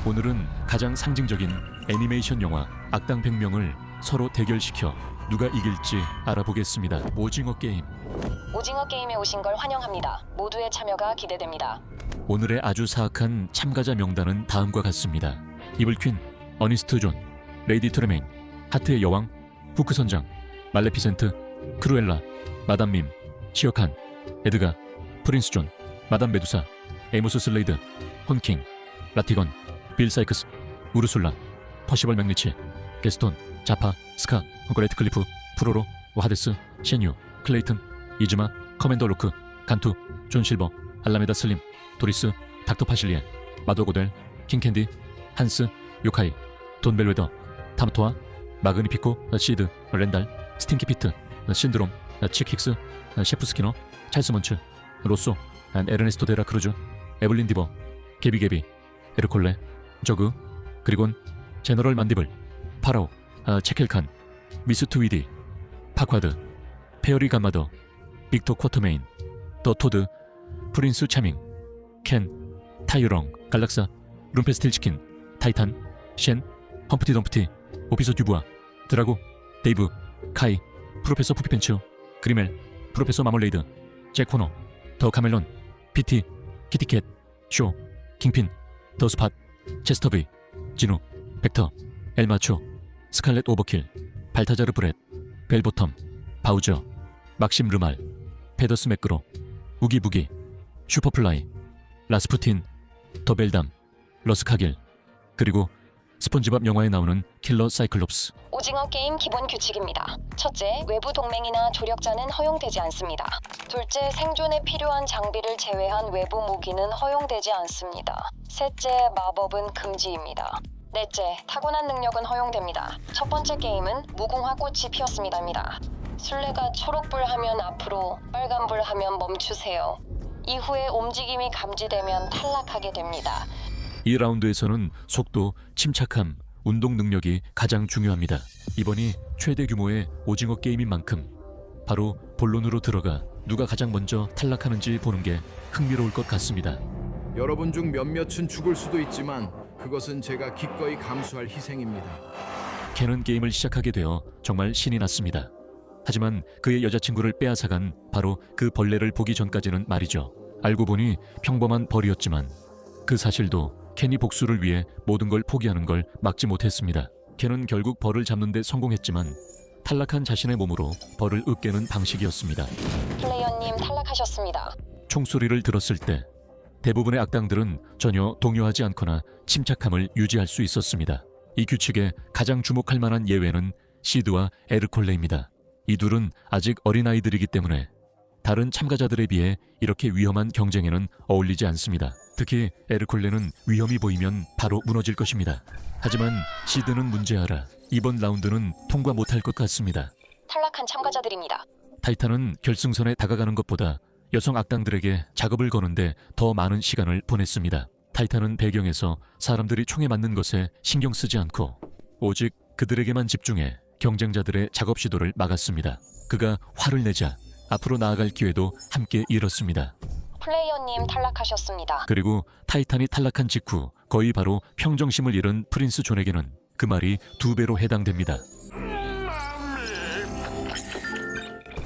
오늘은 가장 상징적인 애니메이션 영화 악당 100명을 서로 대결시켜 누가 이길지 알아보겠습니다. 오징어 게임. 오징어 게임에 오신 걸 환영합니다. 모두의 참여가 기대됩니다. 오늘의 아주 사악한 참가자 명단은 다음과 같습니다. 이블퀸, 어니스트 존, 레이디 트레메인, 하트의 여왕, 후크 선장, 말레피센트, 크루엘라, 마담 밈, 시어칸, 에드가, 프린스 존, 마담 메두사, 에모스 슬레이드, 혼킹, 라티건, 빌 사이크스, 우르술라, 퍼시벌 맥리치, 게스톤, 자파, 스카, 그레이트 클리프, 프로로, 와하데스, 셰뉴, 클레이튼, 이즈마, 커맨더 로크, 간투, 존 실버, 알라메다 슬림, 도리스, 닥터 파실리에, 마도고델, 킹캔디, 한스, 요카이, 돈 벨웨더, 타무토아, 마그니피코, 시드, 렌달, 스팅키 피트, 신드롬, 칙 힉스, 셰프 스키너, 찰스 먼츠, 로쏘, 에르네스토 데라 크루즈, 에블린 디버, 게비, 에르콜레, 저그, 그리곤, 제너럴 만디블, 파라오, 체켈칸, 미스 투위디, 파콰드, 페어리 감마더, 빅터 쿼터메인, 더 토드, 프린스 차밍, 켄, 타이유렁, 갈락사, 룸페스틸 치킨, 타이탄, 쉔, 험프티 덤프티, 오피서 듀부아, 드라고, 데이브, 카이, 프로페서 푸피펜츠, 그리멜, 프로페서 마몰레이드, 잭 호너, 더 카멜론, 피티, 키티캣, 쇼, 킹핀, 더 스팟, 체스터비, 진우, 벡터, 엘마초, 스칼렛 오버킬, 발타자르 브렛, 벨보텀, 바우저, 막심 르말, 페더스 매끄로, 우기부기, 슈퍼플라이, 라스푸틴, 더벨담, 러스카길, 그리고 스폰지밥 영화에 나오는 킬러 사이클롭스. 오징어 게임 기본 규칙입니다. 첫째, 외부 동맹이나 조력자는 허용되지 않습니다. 둘째, 생존에 필요한 장비를 제외한 외부 무기는 허용되지 않습니다. 셋째, 마법은 금지입니다. 넷째, 타고난 능력은 허용됩니다. 첫 번째 게임은 무궁화 꽃이 피었습니다입니다. 술래가 초록불 하면 앞으로, 빨간불 하면 멈추세요. 이후에 움직임이 감지되면 탈락하게 됩니다. 이 라운드에서는 속도, 침착함, 운동 능력이 가장 중요합니다. 이번이 최대 규모의 오징어 게임인 만큼 바로 본론으로 들어가 누가 가장 먼저 탈락하는지 보는 게 흥미로울 것 같습니다. 여러분 중 몇몇은 죽을 수도 있지만 그것은 제가 기꺼이 감수할 희생입니다. 켄은 게임을 시작하게 되어 정말 신이 났습니다. 하지만 그의 여자친구를 빼앗아간 바로 그 벌레를 보기 전까지는 말이죠. 알고 보니 평범한 벌이었지만 그 사실도 켄이 복수를 위해 모든 걸 포기하는 걸 막지 못했습니다. 켄은 결국 벌을 잡는 데 성공했지만 탈락한 자신의 몸으로 벌을 으깨는 방식이었습니다. 플레이어님 탈락하셨습니다. 총소리를 들었을 때 대부분의 악당들은 전혀 동요하지 않거나 침착함을 유지할 수 있었습니다. 이 규칙에 가장 주목할 만한 예외는 시드와 에르콜레입니다. 이 둘은 아직 어린아이들이기 때문에 다른 참가자들에 비해 이렇게 위험한 경쟁에는 어울리지 않습니다. 특히 에르콜레는 위험이 보이면 바로 무너질 것입니다. 하지만 시드는 문제아라. 이번 라운드는 통과 못할 것 같습니다. 탈락한 참가자들입니다. 타이탄은 결승선에 다가가는 것보다 여성 악당들에게 작업을 거는데 더 많은 시간을 보냈습니다. 타이탄은 배경에서 사람들이 총에 맞는 것에 신경 쓰지 않고 오직 그들에게만 집중해 경쟁자들의 작업 시도를 막았습니다. 그가 화를 내자 앞으로 나아갈 기회도 함께 잃었습니다. 플레이어님 탈락하셨습니다. 그리고 타이탄이 탈락한 직후 거의 바로 평정심을 잃은 프린스 존에게는 그 말이 2배로 해당됩니다.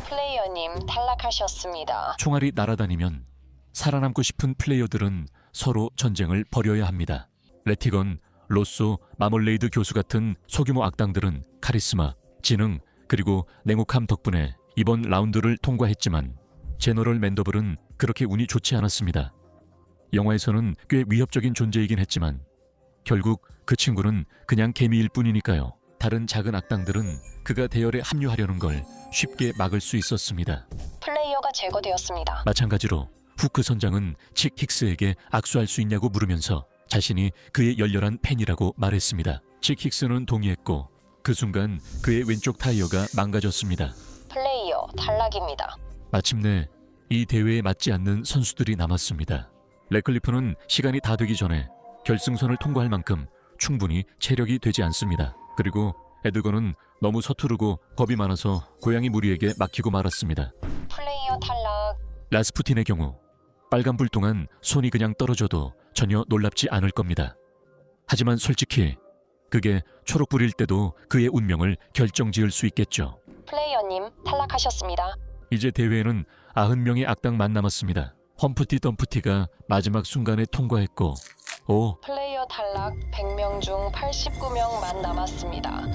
플레이어님 탈락하셨습니다. 총알이 날아다니면 살아남고 싶은 플레이어들은 서로 전쟁을 벌여야 합니다. 레티건, 로쏘, 마몰레이드 교수 같은 소규모 악당들은 카리스마, 지능, 그리고 냉혹함 덕분에 이번 라운드를 통과했지만 제너럴 맨더블은 그렇게 운이 좋지 않았습니다. 영화에서는 꽤 위협적인 존재이긴 했지만 결국 그 친구는 그냥 개미일 뿐이니까요. 다른 작은 악당들은 그가 대열에 합류하려는 걸 쉽게 막을 수 있었습니다. 플레이어가 제거되었습니다. 마찬가지로 후크 선장은 칙 힉스에게 악수할 수 있냐고 물으면서 자신이 그의 열렬한 팬이라고 말했습니다. 칙 힉스는 동의했고 그 순간 그의 왼쪽 타이어가 망가졌습니다. 플레이어 탈락입니다. 마침내 이 대회에 맞지 않는 선수들이 남았습니다. 레클리프는 시간이 다 되기 전에 결승선을 통과할 만큼 충분히 체력이 되지 않습니다. 그리고 에드거는 너무 서투르고 겁이 많아서 고양이 무리에게 막히고 말았습니다. 플레이어 탈락. 라스푸틴의 경우 빨간불 동안 손이 그냥 떨어져도 전혀 놀랍지 않을 겁니다. 하지만 솔직히 그게 초록불일 때도 그의 운명을 결정지을 수 있겠죠. 플레이어님, 탈락하셨습니다. 이제 대회에는 90명의 악당만 남았습니다. 험프티 덤프티가 마지막 순간에 통과했고, 플레이어 탈락 100명 중 89명만 남았습니다.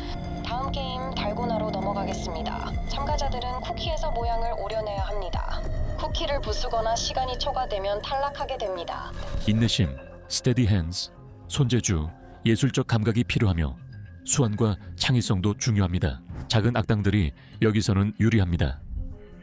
다음 게임 달고나로 넘어가겠습니다. 참가자들은 쿠키에서 모양을 오려내야 합니다. 쿠키를 부수거나 시간이 초과되면 탈락하게 됩니다. 인내심, 스테디 핸즈, 손재주, 예술적 감각이 필요하며 수완과 창의성도 중요합니다. 작은 악당들이 여기서는 유리합니다.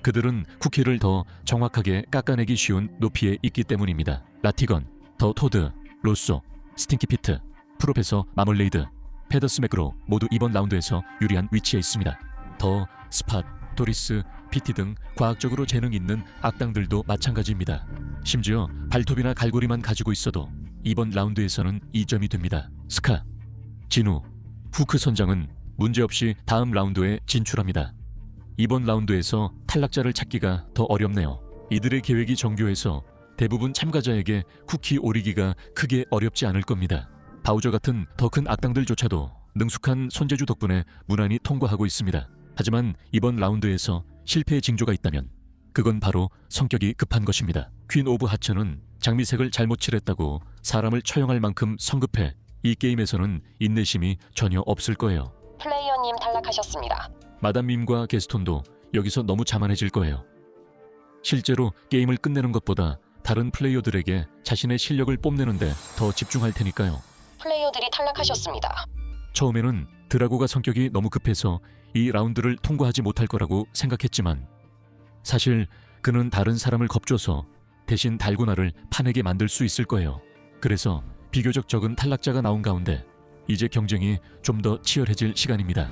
그들은 쿠키를 더 정확하게 깎아내기 쉬운 높이에 있기 때문입니다. 라티건, 더 토드, 로쏘, 스팅키 피트, 프로페서 마멀레이드, 페더스 맥그로 모두 이번 라운드에서 유리한 위치에 있습니다. 더, 스팟, 도리스, 피티 등 과학적으로 재능 있는 악당들도 마찬가지입니다. 심지어 발톱이나 갈고리만 가지고 있어도 이번 라운드에서는 2점이 됩니다. 스카, 진우, 후크 선장은 문제없이 다음 라운드에 진출합니다. 이번 라운드에서 탈락자를 찾기가 더 어렵네요. 이들의 계획이 정교해서 대부분 참가자에게 쿠키 오리기가 크게 어렵지 않을 겁니다. 바우저 같은 더 큰 악당들조차도 능숙한 손재주 덕분에 무난히 통과하고 있습니다. 하지만 이번 라운드에서 실패의 징조가 있다면 그건 바로 성격이 급한 것입니다. 퀸 오브 하츠는 장미색을 잘못 칠했다고 사람을 처형할 만큼 성급해 이 게임에서는 인내심이 전혀 없을 거예요. 플레이어님 탈락하셨습니다. 마담 밈과 게스톤도 여기서 너무 자만해질 거예요. 실제로 게임을 끝내는 것보다 다른 플레이어들에게 자신의 실력을 뽐내는데 더 집중할 테니까요. 플레이어들이 탈락하셨습니다. 처음에는 드라고가 성격이 너무 급해서 이 라운드를 통과하지 못할 거라고 생각했지만 사실 그는 다른 사람을 겁줘서 대신 달고나를 파내게 만들 수 있을 거예요. 그래서 비교적 적은 탈락자가 나온 가운데 이제 경쟁이 좀 더 치열해질 시간입니다.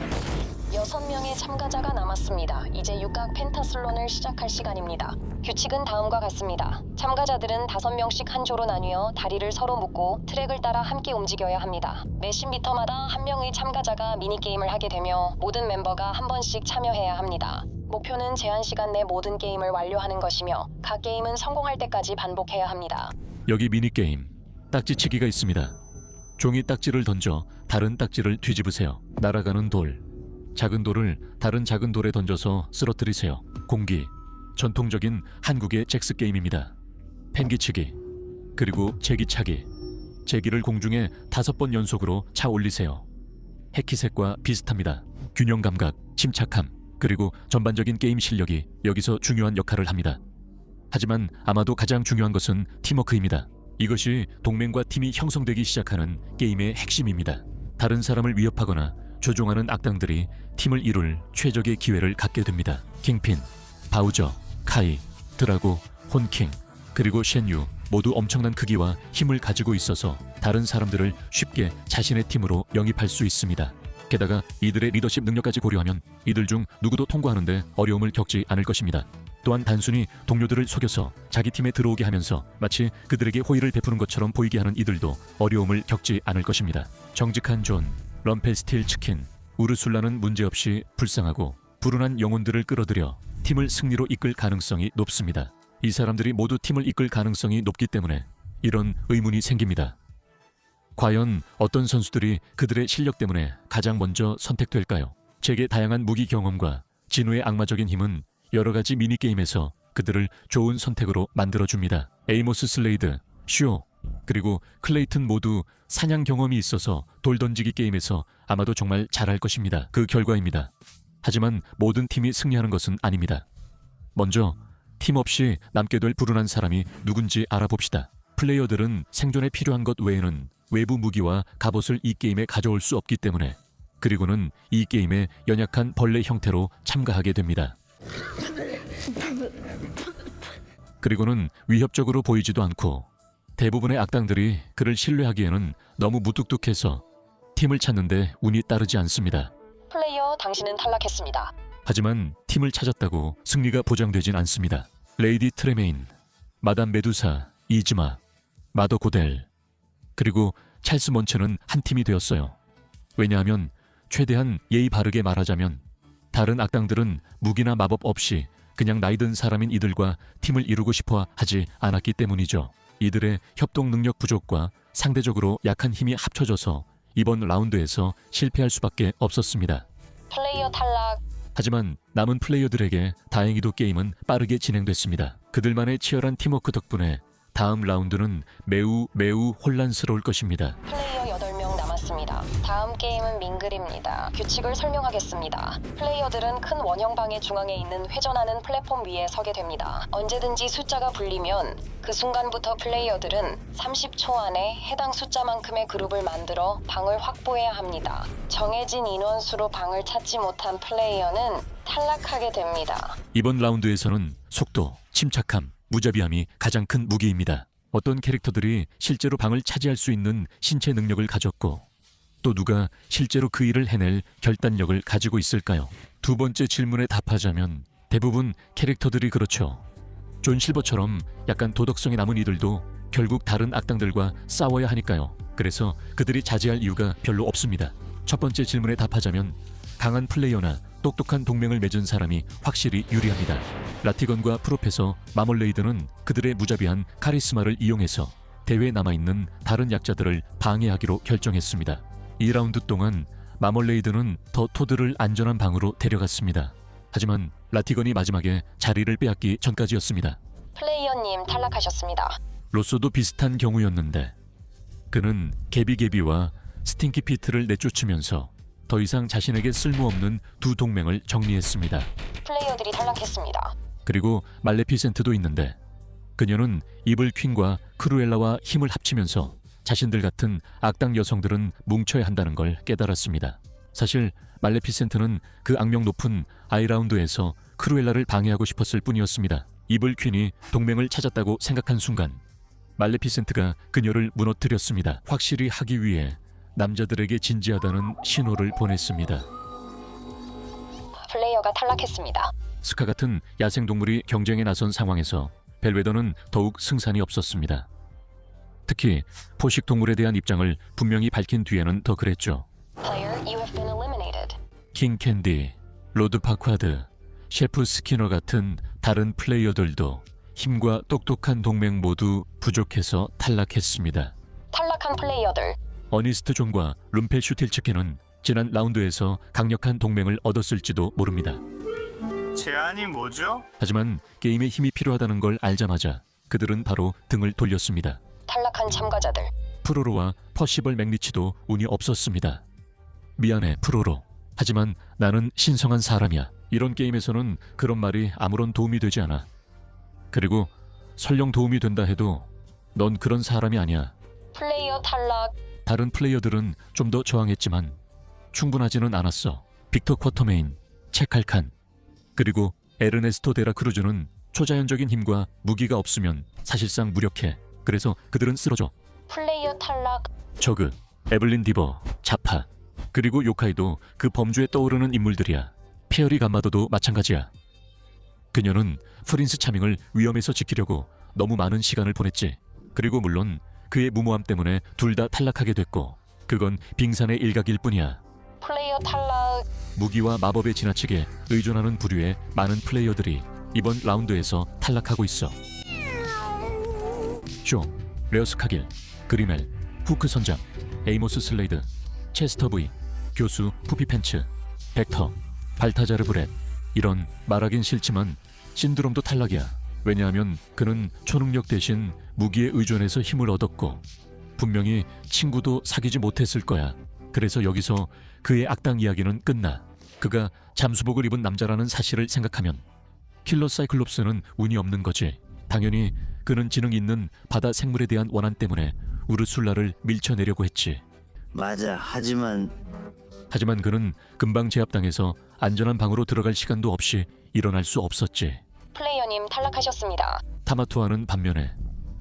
6명의 참가자가 남았습니다. 이제 육각 펜타슬론을 시작할 시간입니다. 규칙은 다음과 같습니다. 참가자들은 5명씩 한 조로 나뉘어 다리를 서로 묶고 트랙을 따라 함께 움직여야 합니다. 매 10m마다 한 명의 참가자가 미니게임을 하게 되며 모든 멤버가 한 번씩 참여해야 합니다. 목표는 제한 시간 내 모든 게임을 완료하는 것이며 각 게임은 성공할 때까지 반복해야 합니다. 여기 미니게임 딱지치기가 있습니다. 종이 딱지를 던져 다른 딱지를 뒤집으세요. 날아가는 돌, 작은 돌을 다른 작은 돌에 던져서 쓰러뜨리세요. 공기, 전통적인 한국의 잭스 게임입니다. 펜기치기, 그리고 제기차기. 제기를 공중에 5번 연속으로 차 올리세요. 해키색과 비슷합니다. 균형 감각, 침착함, 그리고 전반적인 게임 실력이 여기서 중요한 역할을 합니다. 하지만 아마도 가장 중요한 것은 팀워크입니다. 이것이 동맹과 팀이 형성되기 시작하는 게임의 핵심입니다. 다른 사람을 위협하거나 조종하는 악당들이 팀을 이룰 최적의 기회를 갖게 됩니다. 킹핀, 바우저, 카이, 드라고, 혼킹, 그리고 쉔유 모두 엄청난 크기와 힘을 가지고 있어서 다른 사람들을 쉽게 자신의 팀으로 영입할 수 있습니다. 게다가 이들의 리더십 능력까지 고려하면 이들 중 누구도 통과하는데 어려움을 겪지 않을 것입니다. 또한 단순히 동료들을 속여서 자기 팀에 들어오게 하면서 마치 그들에게 호의를 베푸는 것처럼 보이게 하는 이들도 어려움을 겪지 않을 것입니다. 정직한 존, 럼펠스틸 치킨, 우르술라는 문제없이 불쌍하고 불운한 영혼들을 끌어들여 팀을 승리로 이끌 가능성이 높습니다. 이 사람들이 모두 팀을 이끌 가능성이 높기 때문에 이런 의문이 생깁니다. 과연 어떤 선수들이 그들의 실력 때문에 가장 먼저 선택될까요? 제게 다양한 무기 경험과 진우의 악마적인 힘은 여러 가지 미니게임에서 그들을 좋은 선택으로 만들어줍니다. 에이모스 슬레이드, 슈오, 그리고 클레이튼 모두 사냥 경험이 있어서 돌 던지기 게임에서 아마도 정말 잘할 것입니다. 그 결과입니다. 하지만 모든 팀이 승리하는 것은 아닙니다. 먼저 팀 없이 남게 될 불운한 사람이 누군지 알아봅시다. 플레이어들은 생존에 필요한 것 외에는 외부 무기와 갑옷을 이 게임에 가져올 수 없기 때문에 그리고는 이 게임에 연약한 벌레 형태로 참가하게 됩니다. 그리고는 위협적으로 보이지도 않고 대부분의 악당들이 그를 신뢰하기에는 너무 무뚝뚝해서 팀을 찾는데 운이 따르지 않습니다. 플레이어, 당신은 탈락했습니다. 하지만 팀을 찾았다고 승리가 보장되진 않습니다. 레이디 트레메인, 마담 메두사, 이즈마, 마더 고델, 그리고 찰스 먼체는 한 팀이 되었어요. 왜냐하면 최대한 예의 바르게 말하자면 다른 악당들은 무기나 마법 없이 그냥 나이든 사람인 이들과 팀을 이루고 싶어 하지 않았기 때문이죠. 이들의 협동 능력 부족과 상대적으로 약한 힘이 합쳐져서 이번 라운드에서 실패할 수밖에 없었습니다. 플레이어 탈락. 하지만 남은 플레이어들에게 다행히도 게임은 빠르게 진행됐습니다. 그들만의 치열한 팀워크 덕분에 다음 라운드는 매우 혼란스러울 것입니다. 플레이어 8명 남았습니다. 다음 게임은 밍글입니다. 규칙을 설명하겠습니다. 플레이어들은 큰 원형방의 중앙에 있는 회전하는 플랫폼 위에 서게 됩니다. 언제든지 숫자가 불리면 그 순간부터 플레이어들은 30초 안에 해당 숫자만큼의 그룹을 만들어 방을 확보해야 합니다. 정해진 인원수로 방을 찾지 못한 플레이어는 탈락하게 됩니다. 이번 라운드에서는 속도, 침착함, 무자비함이 가장 큰 무기입니다. 어떤 캐릭터들이 실제로 방을 차지할 수 있는 신체 능력을 가졌고 또 누가 실제로 그 일을 해낼 결단력을 가지고 있을까요? 두 번째 질문에 답하자면 대부분 캐릭터들이 그렇죠. 존 실버처럼 약간 도덕성이 남은 이들도 결국 다른 악당들과 싸워야 하니까요. 그래서 그들이 자제할 이유가 별로 없습니다. 첫 번째 질문에 답하자면 강한 플레이어나 똑똑한 동맹을 맺은 사람이 확실히 유리합니다. 라티건과 프로페서 마멀레이드는 그들의 무자비한 카리스마를 이용해서 대회에 남아있는 다른 약자들을 방해하기로 결정했습니다. 2라운드 동안 마멀레이드는 더 토드를 안전한 방으로 데려갔습니다. 하지만 라티건이 마지막에 자리를 빼앗기 전까지였습니다. 플레이어님 탈락하셨습니다. 로쏘도 비슷한 경우였는데 그는 개비개비와 스팅키 피트를 내쫓으면서 더 이상 자신에게 쓸모없는 두 동맹을 정리했습니다. 플레이어들이 탈락했습니다. 그리고 말레피센트도 있는데 그녀는 이블 퀸과 크루엘라와 힘을 합치면서 자신들 같은 악당 여성들은 뭉쳐야 한다는 걸 깨달았습니다. 사실 말레피센트는 그 악명 높은 아이라운드에서 크루엘라를 방해하고 싶었을 뿐이었습니다. 이블 퀸이 동맹을 찾았다고 생각한 순간 말레피센트가 그녀를 무너뜨렸습니다. 확실히 하기 위해 남자들에게 진지하다는 신호를 보냈습니다. 플레이어가 탈락했습니다. 스카 같은 야생동물이 경쟁에 나선 상황에서 벨웨더는 더욱 승산이 없었습니다. 특히 포식동물에 대한 입장을 분명히 밝힌 뒤에는 더 그랬죠. Player, you have been eliminated. 킹 캔디, 로드 파콰드, 셰프 스키너 같은 다른 플레이어들도 힘과 똑똑한 동맹 모두 부족해서 탈락했습니다. 탈락한 플레이어들. 어니스트 존과 룸펠 슈틸츠케는 지난 라운드에서 강력한 동맹을 얻었을지도 모릅니다. 제안이 뭐죠? 하지만 게임에 힘이 필요하다는 걸 알자마자 그들은 바로 등을 돌렸습니다. 탈락한 참가자들. 프로로와 퍼시벌 맥리치도 운이 없었습니다. 미안해 프로로. 하지만 나는 신성한 사람이야. 이런 게임에서는 그런 말이 아무런 도움이 되지 않아. 그리고 설령 도움이 된다 해도 넌 그런 사람이 아니야. 플레이어 탈락. 다른 플레이어들은 좀 더 저항했지만 충분하지는 않았어. 빅터 쿼터메인, 체칼칸, 그리고 에르네스토 데라 크루즈는 초자연적인 힘과 무기가 없으면 사실상 무력해. 그래서 그들은 쓰러져. 플레이어 탈락. 저그, 에블린 디버, 자파, 그리고 요카이도 그 범주에 떠오르는 인물들이야. 페어리 감마도도 마찬가지야. 그녀는 프린스 차밍을 위험에서 지키려고 너무 많은 시간을 보냈지. 그리고 물론 그의 무모함 때문에 둘 다 탈락하게 됐고 그건 빙산의 일각일 뿐이야. 플레이어 탈락. 무기와 마법에 지나치게 의존하는 부류의 많은 플레이어들이 이번 라운드에서 탈락하고 있어. 쇼, 레어스카길, 그리멜, 후크 선장, 에이모스 슬레이드, 체스터 브이, 교수 푸피펜츠, 벡터, 발타자르 브렛. 이런 말하긴 싫지만 신드롬도 탈락이야. 왜냐하면 그는 초능력 대신 무기에 의존해서 힘을 얻었고 분명히 친구도 사귀지 못했을 거야. 그래서 여기서 그의 악당 이야기는 끝나. 그가 잠수복을 입은 남자라는 사실을 생각하면 킬러 사이클롭스는 운이 없는 거지. 당연히 그는 지능 있는 바다 생물에 대한 원한 때문에 우르술라를 밀쳐내려고 했지. 맞아. 하지만 그는 금방 제압당해서 안전한 방으로 들어갈 시간도 없이 일어날 수 없었지. 플레이어님 탈락하셨습니다. 타마투아는 반면에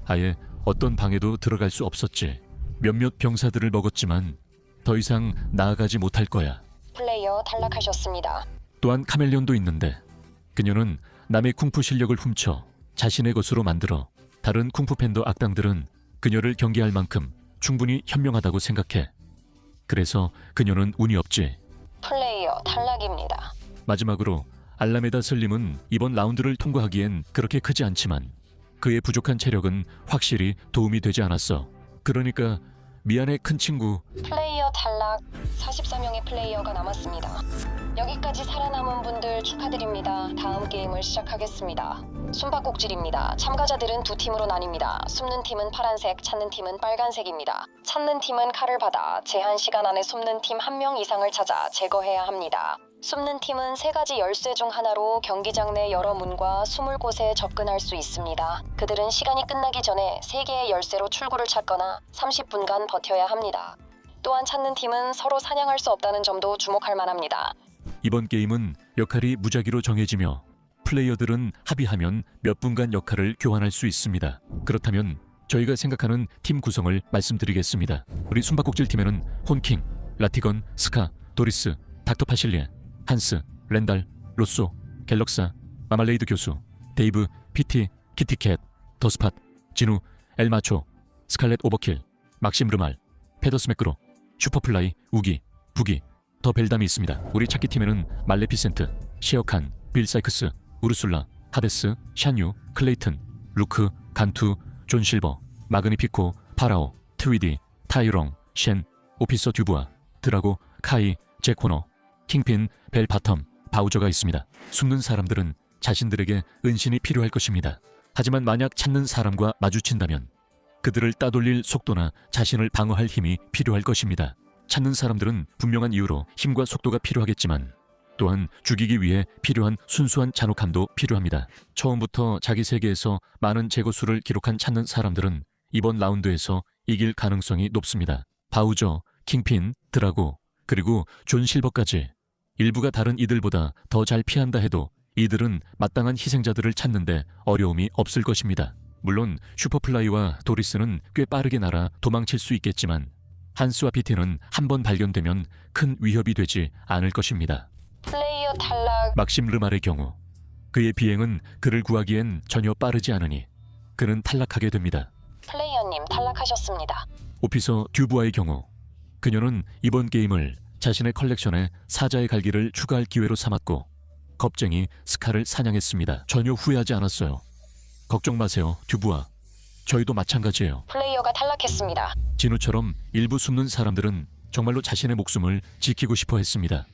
아예 어떤 방에도 들어갈 수 없었지. 몇몇 병사들을 먹었지만 더 이상 나아가지 못할 거야. 플레이어 탈락하셨습니다. 또한 카멜레온도 있는데 그녀는 남의 쿵푸 실력을 훔쳐 자신의 것으로 만들어 다른 쿵푸 팬더 악당들은 그녀를 경계할 만큼 충분히 현명하다고 생각해. 그래서 그녀는 운이 없지. 플레이어 탈락입니다. 마지막으로 알라메다 슬림은 이번 라운드를 통과하기엔 그렇게 크지 않지만 그의 부족한 체력은 확실히 도움이 되지 않았어. 그러니까 미안해 큰 친구. 플레이어 탈락. 44명의 플레이어가 남았습니다. 여기까지 살아남은 분들 축하드립니다. 다음 게임을 시작하겠습니다. 숨바꼭질입니다. 참가자들은 두 팀으로 나뉩니다. 숨는 팀은 파란색, 찾는 팀은 빨간색입니다. 찾는 팀은 칼을 받아 제한 시간 안에 숨는 팀 1명 이상을 찾아 제거해야 합니다. 숨는 팀은 3가지 열쇠 중 하나로 경기장 내 여러 문과 숨을 곳에 접근할 수 있습니다. 그들은 시간이 끝나기 전에 3개의 열쇠로 출구를 찾거나 30분간 버텨야 합니다. 또한 찾는 팀은 서로 사냥할 수 없다는 점도 주목할 만합니다. 이번 게임은 역할이 무작위로 정해지며 플레이어들은 합의하면 몇 분간 역할을 교환할 수 있습니다. 그렇다면 저희가 생각하는 팀 구성을 말씀드리겠습니다. 우리 숨바꼭질 팀에는 혼킹, 라티건, 스카, 도리스, 닥터 파실리에, 한스, 렌달, 로쏘, 갤럭사, 마말레이드 교수, 데이브, PT, 키티캣, 더스팟, 진우, 엘마초, 스칼렛 오버킬, 막심 르말, 페더스 매크로, 슈퍼플라이, 우기, 부기, 더 벨담이 있습니다. 우리 찾기 팀에는 말레피센트, 시어칸, 빌 사이크스, 우르술라, 하데스, 샤뉴, 클레이튼, 루크, 간투, 존 실버, 마그니피코, 파라오, 트위디, 타이롱, 쉔, 오피서 듀부아, 드라고, 카이, 잭 호너, 킹핀, 벨 바텀, 바우저가 있습니다. 숨는 사람들은 자신들에게 은신이 필요할 것입니다. 하지만 만약 찾는 사람과 마주친다면 그들을 따돌릴 속도나 자신을 방어할 힘이 필요할 것입니다. 찾는 사람들은 분명한 이유로 힘과 속도가 필요하겠지만 또한 죽이기 위해 필요한 순수한 잔혹함도 필요합니다. 처음부터 자기 세계에서 많은 제거수를 기록한 찾는 사람들은 이번 라운드에서 이길 가능성이 높습니다. 바우저, 킹핀, 드라고, 그리고 존 실버까지 일부가 다른 이들보다 더 잘 피한다 해도 이들은 마땅한 희생자들을 찾는데 어려움이 없을 것입니다. 물론 슈퍼플라이와 도리스는 꽤 빠르게 날아 도망칠 수 있겠지만 한스와 PT는 한 번 발견되면 큰 위협이 되지 않을 것입니다. 플레이어 탈락. 막심 르말의 경우 그의 비행은 그를 구하기엔 전혀 빠르지 않으니 그는 탈락하게 됩니다. 플레이어님 탈락하셨습니다. 오피서 듀부아의 경우 그녀는 이번 게임을 자신의 컬렉션에 사자의 갈기를 추가할 기회로 삼았고 겁쟁이 스카를 사냥했습니다. 전혀 후회하지 않았어요. 걱정 마세요, 듀부아. 저희도 마찬가지예요. 플레이어가 탈락했습니다. 진우처럼 일부 숨는 사람들은 정말로 자신의 목숨을 지키고 싶어 했습니다.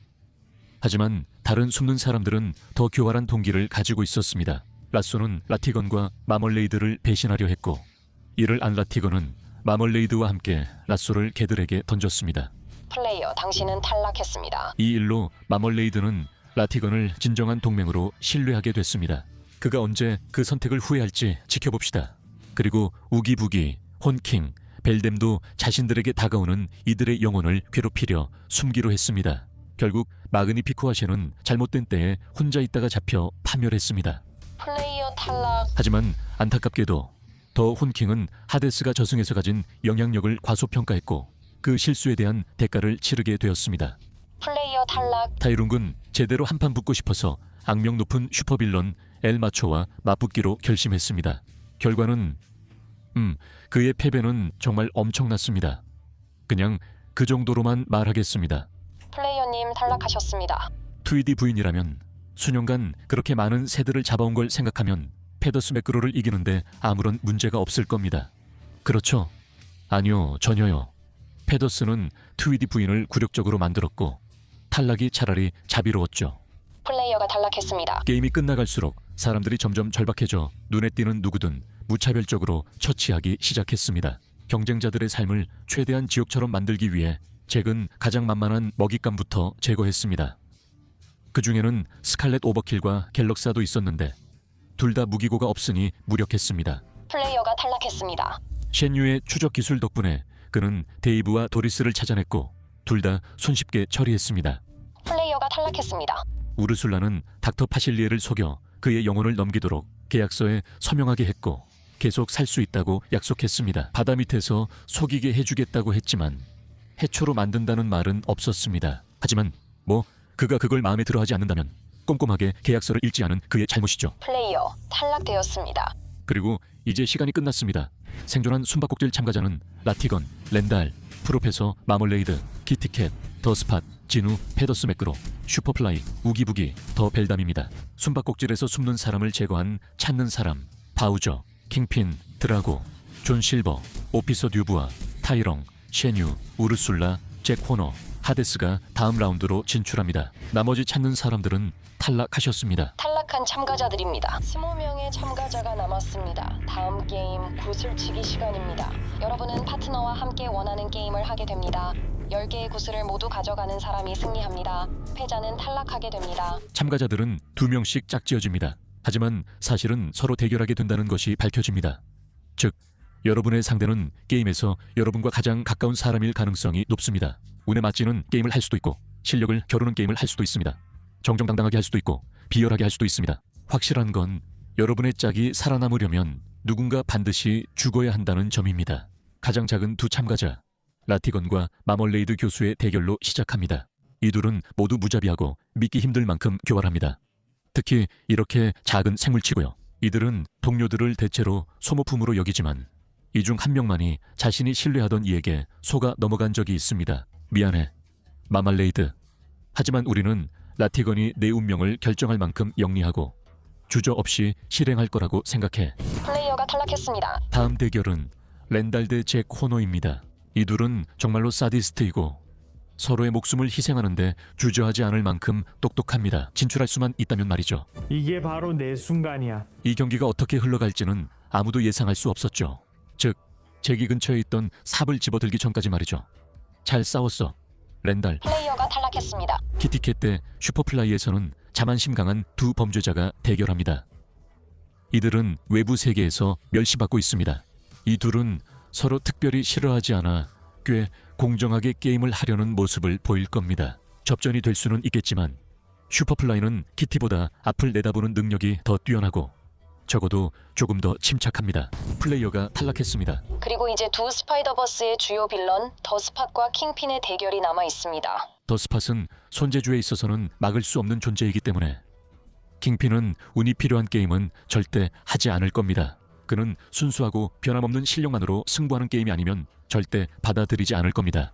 하지만 다른 숨는 사람들은 더 교활한 동기를 가지고 있었습니다. 라쏘는 라티건과 마멀레이드를 배신하려 했고 이를 안 라티건은 마멀레이드와 함께 라쏘를 걔들에게 던졌습니다. 플레이어 당신은 탈락했습니다. 이 일로 마멀레이드는 라티건을 진정한 동맹으로 신뢰하게 됐습니다. 그가 언제 그 선택을 후회할지 지켜봅시다. 그리고 우기부기, 혼킹, 벨뎀도 자신들에게 다가오는 이들의 영혼을 괴롭히려 숨기로 했습니다. 결국 마그니피코와 쉔은 잘못된 때에 혼자 있다가 잡혀 파멸했습니다. 플레이어 탈락. 하지만 안타깝게도 더 혼킹은 하데스가 저승에서 가진 영향력을 과소평가했고 그 실수에 대한 대가를 치르게 되었습니다. 플레이어 탈락. 타이룬군 제대로 한판 붙고 싶어서 악명 높은 슈퍼빌런 엘마초와 맞붙기로 결심했습니다. 결과는 그의 패배는 정말 엄청났습니다. 그냥 그 정도로만 말하겠습니다. 플레이어님 탈락하셨습니다. 트위디 부인이라면 수년간 그렇게 많은 새들을 잡아온 걸 생각하면 페더스 매크로를 이기는데 아무런 문제가 없을 겁니다. 그렇죠? 아니요, 전혀요. 페더스는 트위디 부인을 굴욕적으로 만들었고 탈락이 차라리 자비로웠죠. 플레이어가 탈락했습니다. 게임이 끝나갈수록 사람들이 점점 절박해져 눈에 띄는 누구든 무차별적으로 처치하기 시작했습니다. 경쟁자들의 삶을 최대한 지옥처럼 만들기 위해 잭은 가장 만만한 먹잇감부터 제거했습니다. 그 중에는 스칼렛 오버킬과 갤럭사도 있었는데 둘 다 무기고가 없으니 무력했습니다. 플레이어가 탈락했습니다. 쉔유의 추적 기술 덕분에 그는 데이브와 도리스를 찾아냈고 둘 다 손쉽게 처리했습니다. 플레이어가 탈락했습니다. 우르술라는 닥터 파실리에를 속여 그의 영혼을 넘기도록 계약서에 서명하게 했고 계속 살 수 있다고 약속했습니다. 바다 밑에서 속이게 해주겠다고 했지만 해초로 만든다는 말은 없었습니다. 하지만 그가 그걸 마음에 들어하지 않는다면 꼼꼼하게 계약서를 읽지 않은 그의 잘못이죠. 플레이어 탈락되었습니다. 그리고 이제 시간이 끝났습니다. 생존한 숨바꼭질 참가자는 라티건, 렌달, 프로페서 마멀레이드, 키티캣, 더스팟, 진우, 페더스 매크로, 슈퍼플라이, 우기부기, 더 벨담입니다. 숨바꼭질에서 숨는 사람을 제거한 찾는 사람, 바우저, 킹핀, 드라고, 존 실버, 오피서 듀부와 타이렁, 셰뉴, 우르술라, 잭 호너, 하데스가 다음 라운드로 진출합니다. 나머지 찾는 사람들은 탈락하셨습니다. 탈락한 참가자들입니다. 20명의 참가자가 남았습니다. 다음 게임 구슬치기 시간입니다. 여러분은 파트너와 함께 원하는 게임을 하게 됩니다. 10개의 구슬을 모두 가져가는 사람이 승리합니다. 패자는 탈락하게 됩니다. 참가자들은 2명씩 짝지어집니다. 하지만 사실은 서로 대결하게 된다는 것이 밝혀집니다. 즉, 여러분의 상대는 게임에서 여러분과 가장 가까운 사람일 가능성이 높습니다. 운에 맞지는 게임을 할 수도 있고 실력을 겨루는 게임을 할 수도 있습니다. 정정당당하게 할 수도 있고 비열하게 할 수도 있습니다. 확실한 건 여러분의 짝이 살아남으려면 누군가 반드시 죽어야 한다는 점입니다. 가장 작은 두 참가자, 라티건과 마멀레이드 교수의 대결로 시작합니다. 이 둘은 모두 무자비하고 믿기 힘들 만큼 교활합니다. 특히 이렇게 작은 생물치고요. 이들은 동료들을 대체로 소모품으로 여기지만 이 중 한 명만이 자신이 신뢰하던 이에게 속아 넘어간 적이 있습니다. 미안해, 마말레이드. 하지만 우리는 라티건이 내 운명을 결정할 만큼 영리하고 주저없이 실행할 거라고 생각해. 플레이어가 탈락했습니다. 다음 대결은 렌달 대 잭 호너입니다. 이 둘은 정말로 사디스트이고 서로의 목숨을 희생하는데 주저하지 않을 만큼 똑똑합니다. 진출할 수만 있다면 말이죠. 이게 바로 내 순간이야. 이 경기가 어떻게 흘러갈지는 아무도 예상할 수 없었죠. 즉, 제기 근처에 있던 삽을 집어들기 전까지 말이죠. 잘 싸웠어, 렌달. 플레이어가 탈락했습니다. 키티캣 대 슈퍼플라이에서는 자만심 강한 두 범죄자가 대결합니다. 이들은 외부 세계에서 멸시받고 있습니다. 이 둘은 서로 특별히 싫어하지 않아 꽤 공정하게 게임을 하려는 모습을 보일 겁니다. 접전이 될 수는 있겠지만 슈퍼플라이는 키티보다 앞을 내다보는 능력이 더 뛰어나고 적어도 조금 더 침착합니다. 플레이어가 탈락했습니다. 그리고 이제 두 스파이더버스의 주요 빌런 더스팟과 킹핀의 대결이 남아 있습니다. 더스팟은 손재주에 있어서는 막을 수 없는 존재이기 때문에 킹핀은 운이 필요한 게임은 절대 하지 않을 겁니다. 그는 순수하고 변함없는 실력만으로 승부하는 게임이 아니면 절대 받아들이지 않을 겁니다.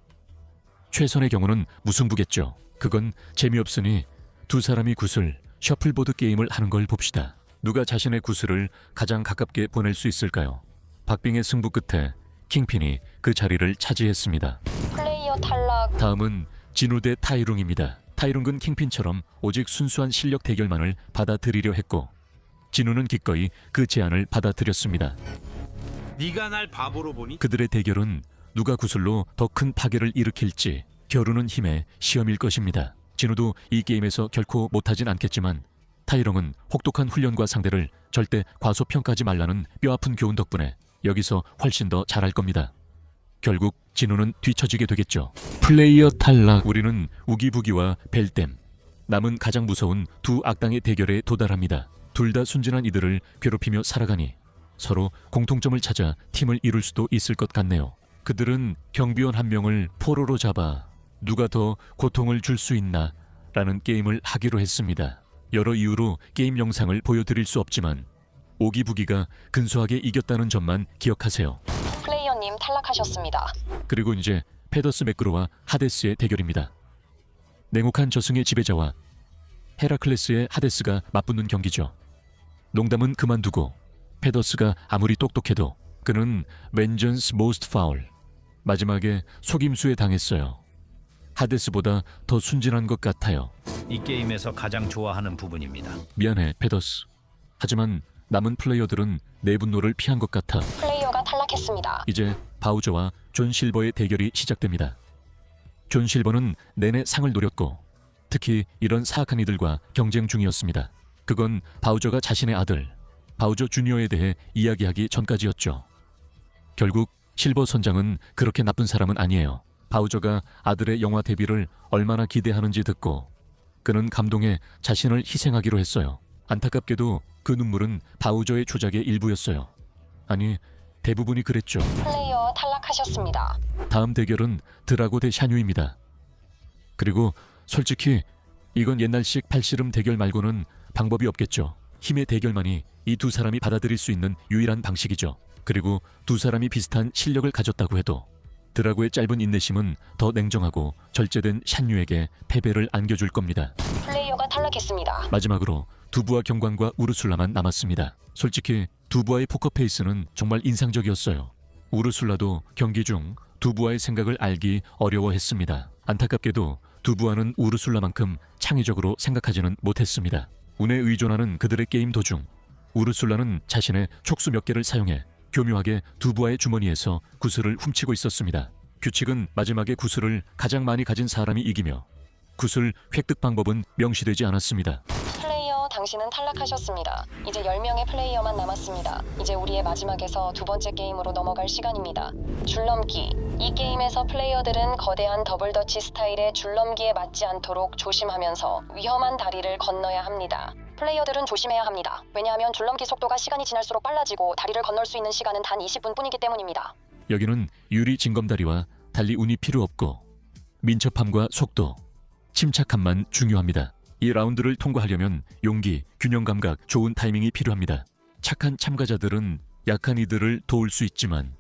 최선의 경우는 무승부겠죠. 그건 재미없으니 두 사람이 구슬, 셔플보드 게임을 하는 걸 봅시다. 누가 자신의 구슬을 가장 가깝게 보낼 수 있을까요? 박빙의 승부 끝에 킹핀이 그 자리를 차지했습니다. 플레이어 탈락. 다음은 진우 대 타이룽입니다. 타이룽은 킹핀처럼 오직 순수한 실력 대결만을 받아들이려 했고 진우는 기꺼이 그 제안을 받아들였습니다. 네가 날 바보로 보니? 그들의 대결은 누가 구슬로 더 큰 파괴를 일으킬지 겨루는 힘의 시험일 것입니다. 진우도 이 게임에서 결코 못하진 않겠지만 타이렁은 혹독한 훈련과 상대를 절대 과소평가하지 말라는 뼈아픈 교훈 덕분에 여기서 훨씬 더 잘할 겁니다. 결국 진우는 뒤처지게 되겠죠. 플레이어 탈락. 우리는 우기부기와 벨댐, 남은 가장 무서운 두 악당의 대결에 도달합니다. 둘 다 순진한 이들을 괴롭히며 살아가니 서로 공통점을 찾아 팀을 이룰 수도 있을 것 같네요. 그들은 경비원 한 명을 포로로 잡아 누가 더 고통을 줄 수 있나 라는 게임을 하기로 했습니다. 여러 이유로 게임 영상을 보여드릴 수 없지만 오기부기가 근소하게 이겼다는 점만 기억하세요. 플레이어님 탈락하셨습니다. 그리고 이제 페더스 매크로와 하데스의 대결입니다. 냉혹한 저승의 지배자와 헤라클레스의 하데스가 맞붙는 경기죠. 농담은 그만두고 페더스가 아무리 똑똑해도 그는 vengeance most foul, 마지막에 속임수에 당했어요. 하데스보다 더 순진한 것 같아요. 이 게임에서 가장 좋아하는 부분입니다. 미안해, 페더스. 하지만 남은 플레이어들은 내 분노를 피한 것 같아. 플레이어가 탈락했습니다. 이제 바우저와 존 실버의 대결이 시작됩니다. 존 실버는 내내 상을 노렸고 특히 이런 사악한 이들과 경쟁 중이었습니다. 그건 바우저가 자신의 아들 바우저 주니어에 대해 이야기하기 전까지였죠. 결국 실버 선장은 그렇게 나쁜 사람은 아니에요. 바우저가 아들의 영화 데뷔를 얼마나 기대하는지 듣고 그는 감동해 자신을 희생하기로 했어요. 안타깝게도 그 눈물은 바우저의 조작의 일부였어요. 아니, 대부분이 그랬죠. 플레이어 탈락하셨습니다. 다음 대결은 드라고 대 샤뉴입니다. 그리고 솔직히 이건 옛날식 팔씨름 대결 말고는 방법이 없겠죠. 힘의 대결만이 이 두 사람이 받아들일 수 있는 유일한 방식이죠. 그리고 두 사람이 비슷한 실력을 가졌다고 해도 드라고의 짧은 인내심은 더 냉정하고 절제된 샤뉴에게 패배를 안겨줄 겁니다. 플레이어가 탈락했습니다. 마지막으로 두부와 경관과 우르술라만 남았습니다. 솔직히 두부와의 포커페이스는 정말 인상적이었어요. 우르술라도 경기 중 두부아의 생각을 알기 어려워했습니다. 안타깝게도 두부아는 우르술라만큼 창의적으로 생각하지는 못했습니다. 운에 의존하는 그들의 게임 도중 우르술라는 자신의 촉수 몇 개를 사용해 교묘하게 두부아의 주머니에서 구슬을 훔치고 있었습니다. 규칙은 마지막에 구슬을 가장 많이 가진 사람이 이기며 구슬 획득 방법은 명시되지 않았습니다. 플레이어 당신은 탈락하셨습니다. 이제 10명의 플레이어만 남았습니다. 이제 우리의 마지막에서 두 번째 게임으로 넘어갈 시간입니다. 줄넘기. 이 게임에서 플레이어들은 거대한 더블더치 스타일의 줄넘기에 맞지 않도록 조심하면서 위험한 다리를 건너야 합니다. 플레이어들은 조심해야 합니다. 왜냐하면 줄넘기 속도가 시간이 지날수록 빨라지고 다리를 건널 수 있는 시간은 단 20분뿐이기 때문입니다. 여기는 유리 징검다리와 달리 운이 필요 없고 민첩함과 속도, 침착함만 중요합니다. 이 라운드를 통과하려면 용기, 균형 감각, 좋은 타이밍이 필요합니다. 착한 참가자들은 약한 이들을 도울 수 있지만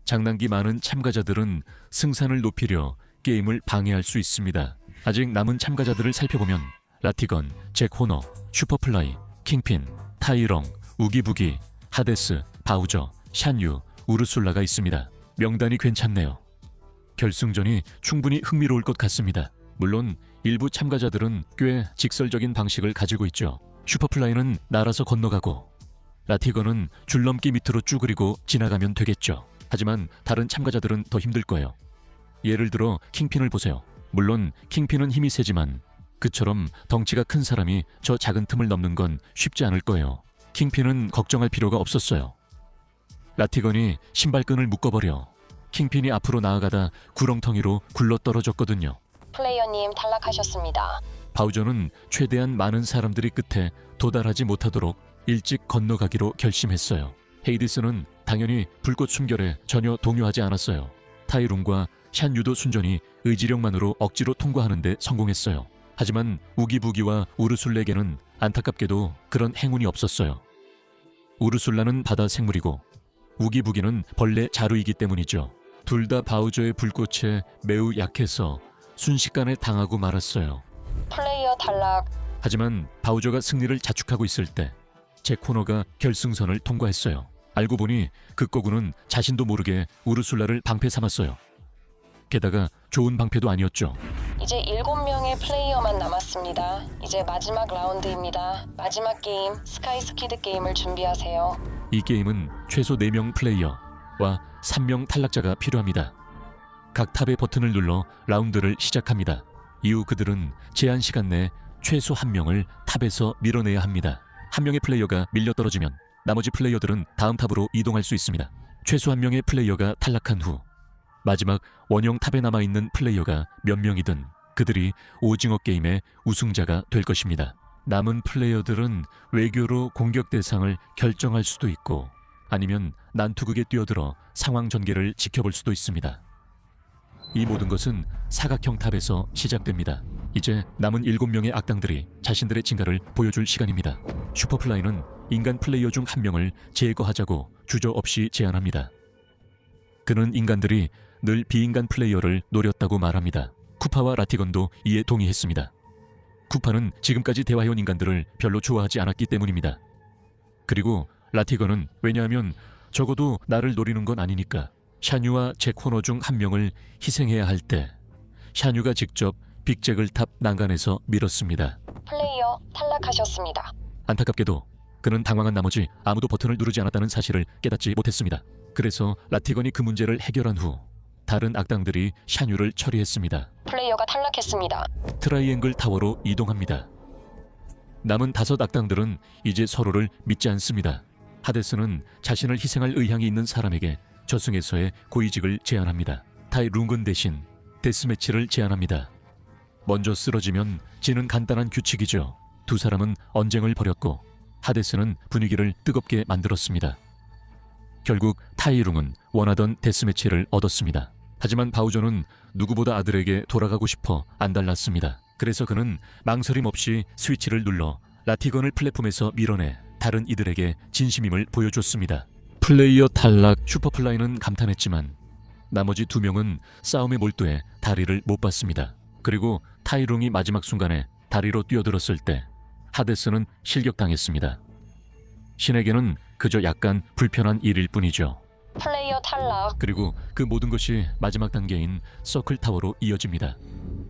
장난기 많은 참가자들은 승산을 높이려 게임을 방해할 수 있습니다. 아직 남은 참가자들을 살펴보면 라티건, 잭 호너, 슈퍼플라이, 킹핀, 타이렁, 우기부기, 하데스, 바우저, 샨유, 우르술라가 있습니다. 명단이 괜찮네요. 결승전이 충분히 흥미로울 것 같습니다. 물론 일부 참가자들은 꽤 직설적인 방식을 가지고 있죠. 슈퍼플라이는 날아서 건너가고 라티건은 줄넘기 밑으로 쭈그리고 지나가면 되겠죠. 하지만 다른 참가자들은 더 힘들 거예요. 예를 들어 킹핀을 보세요. 물론 킹핀은 힘이 세지만 그처럼 덩치가 큰 사람이 저 작은 틈을 넘는 건 쉽지 않을 거예요. 킹핀은 걱정할 필요가 없었어요. 라티건이 신발끈을 묶어버려 킹핀이 앞으로 나아가다 구렁텅이로 굴러떨어졌거든요. 플레이어님 탈락하셨습니다. 바우저는 최대한 많은 사람들이 끝에 도달하지 못하도록 일찍 건너가기로 결심했어요. 헤이디스는 당연히 불꽃 숨결에 전혀 동요하지 않았어요. 타이룬과 샨유도 순전히 의지력만으로 억지로 통과하는 데 성공했어요. 하지만 우기부기와 우르술레에게는 안타깝게도 그런 행운이 없었어요. 우르술라는 바다 생물이고 우기부기는 벌레 자루이기 때문이죠. 둘 다 바우저의 불꽃에 매우 약해서 순식간에 당하고 말았어요. 플레이어 탈락. 하지만 바우저가 승리를 자축하고 있을 때 잭 호너가 결승선을 통과했어요. 알고 보니 그 거구는 자신도 모르게 우르술라를 방패 삼았어요. 게다가 좋은 방패도 아니었죠. 이제 7명의 플레이어만 남았습니다. 이제 마지막 라운드입니다. 마지막 게임 스카이 스퀴드 게임을 준비하세요. 이 게임은 최소 4명 플레이어와 3명 탈락자가 필요합니다. 각 탑의 버튼을 눌러 라운드를 시작합니다. 이후 그들은 제한 시간 내에 최소 1명을 탑에서 밀어내야 합니다. 1명의 플레이어가 밀려 떨어지면 나머지 플레이어들은 다음 탑으로 이동할 수 있습니다. 최소 1명의 플레이어가 탈락한 후 마지막 원형 탑에 남아있는 플레이어가 몇 명이든 그들이 오징어 게임의 우승자가 될 것입니다. 남은 플레이어들은 외교로 공격 대상을 결정할 수도 있고 아니면 난투극에 뛰어들어 상황 전개를 지켜볼 수도 있습니다. 이 모든 것은 사각형 탑에서 시작됩니다. 이제 남은 7명의 악당들이 자신들의 진가를 보여줄 시간입니다. 슈퍼플라이는 인간 플레이어 중 1명을 제거하자고 주저없이 제안합니다. 그는 인간들이 늘 비인간 플레이어를 노렸다고 말합니다. 쿠파와 라티건도 이에 동의했습니다. 쿠파는 지금까지 대화해온 인간들을 별로 좋아하지 않았기 때문입니다. 그리고 라티건은 왜냐하면 적어도 나를 노리는 건 아니니까 샤뉴와 잭 호너 중 1명을 희생해야 할 때 샤뉴가 직접 빅잭을 탑 난간에서 밀었습니다. 플레이어 탈락하셨습니다. 안타깝게도 그는 당황한 나머지 아무도 버튼을 누르지 않았다는 사실을 깨닫지 못했습니다. 그래서 라티건이 그 문제를 해결한 후 다른 악당들이 샤뉴를 처리했습니다. 플레이어가 탈락했습니다. 트라이앵글 타워로 이동합니다. 남은 5 악당들은 이제 서로를 믿지 않습니다. 하데스는 자신을 희생할 의향이 있는 사람에게 저승에서의 고위직을 제안합니다. 타이 룽근 대신 데스매치를 제안합니다. 먼저 쓰러지면 지는 간단한 규칙이죠. 두 사람은 언쟁을 벌였고 하데스는 분위기를 뜨겁게 만들었습니다. 결국 타이룽은 원하던 데스매치를 얻었습니다. 하지만 바우저는 누구보다 아들에게 돌아가고 싶어 안달났습니다. 그래서 그는 망설임 없이 스위치를 눌러 라티건을 플랫폼에서 밀어내 다른 이들에게 진심임을 보여줬습니다. 플레이어 탈락. 슈퍼플라이는 감탄했지만 나머지 2명은 싸움에 몰두해 다리를 못 봤습니다. 그리고 타이룽이 마지막 순간에 다리로 뛰어들었을 때 하데스는 실격당했습니다. 신에게는 그저 약간 불편한 일일 뿐이죠. 플레이어 탈락. 그리고 그 모든 것이 마지막 단계인 서클 타워로 이어집니다.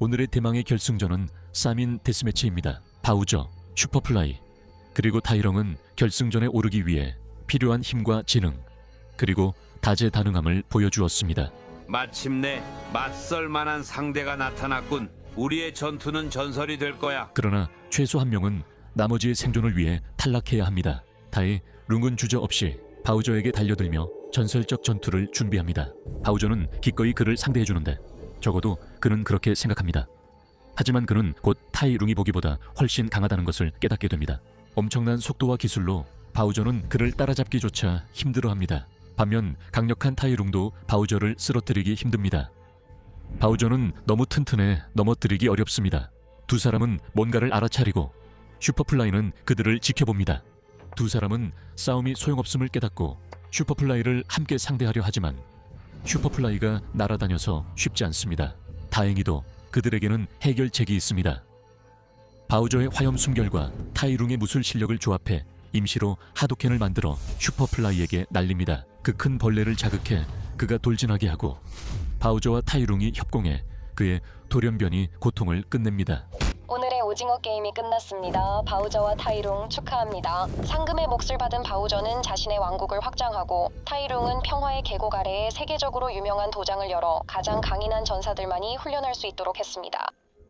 오늘의 대망의 결승전은 3인 데스매치입니다. 바우저, 슈퍼플라이, 그리고 타이렁은 결승전에 오르기 위해 필요한 힘과 지능, 그리고 다재다능함을 보여주었습니다. 마침내 맞설 만한 상대가 나타났군. 우리의 전투는 전설이 될 거야. 그러나 최소 한 명은 나머지의 생존을 위해 탈락해야 합니다. 타이 룽은 주저없이 바우저에게 달려들며 전설적 전투를 준비합니다. 바우저는 기꺼이 그를 상대해주는데 적어도 그는 그렇게 생각합니다. 하지만 그는 곧 타이 룽이 보기보다 훨씬 강하다는 것을 깨닫게 됩니다. 엄청난 속도와 기술로 바우저는 그를 따라잡기조차 힘들어합니다. 반면 강력한 타이 룽도 바우저를 쓰러뜨리기 힘듭니다. 바우저는 너무 튼튼해 넘어뜨리기 어렵습니다. 두 사람은 뭔가를 알아차리고 슈퍼플라이는 그들을 지켜봅니다. 두 사람은 싸움이 소용없음을 깨닫고 슈퍼플라이를 함께 상대하려 하지만 슈퍼플라이가 날아다녀서 쉽지 않습니다. 다행히도 그들에게는 해결책이 있습니다. 바우저의 화염 숨결과 타이룽의 무술 실력을 조합해 임시로 하도켄을 만들어 슈퍼플라이에게 날립니다. 그 큰 벌레를 자극해 그가 돌진하게 하고 바우저와 타이룽이 협공해 그의 돌연변이 고통을 끝냅니다. 오늘의 오징어 게임이 끝났습니다. 바우저와 타이룽 축하합니다. 상금의 몫을 받은 바우저는 자신의 왕국을 확장하고 타이룽은 평화의 계곡 아래에 세계적으로 유명한 도장을 열어 가장 강인한 전사들만이 훈련할 수 있도록 했습니다.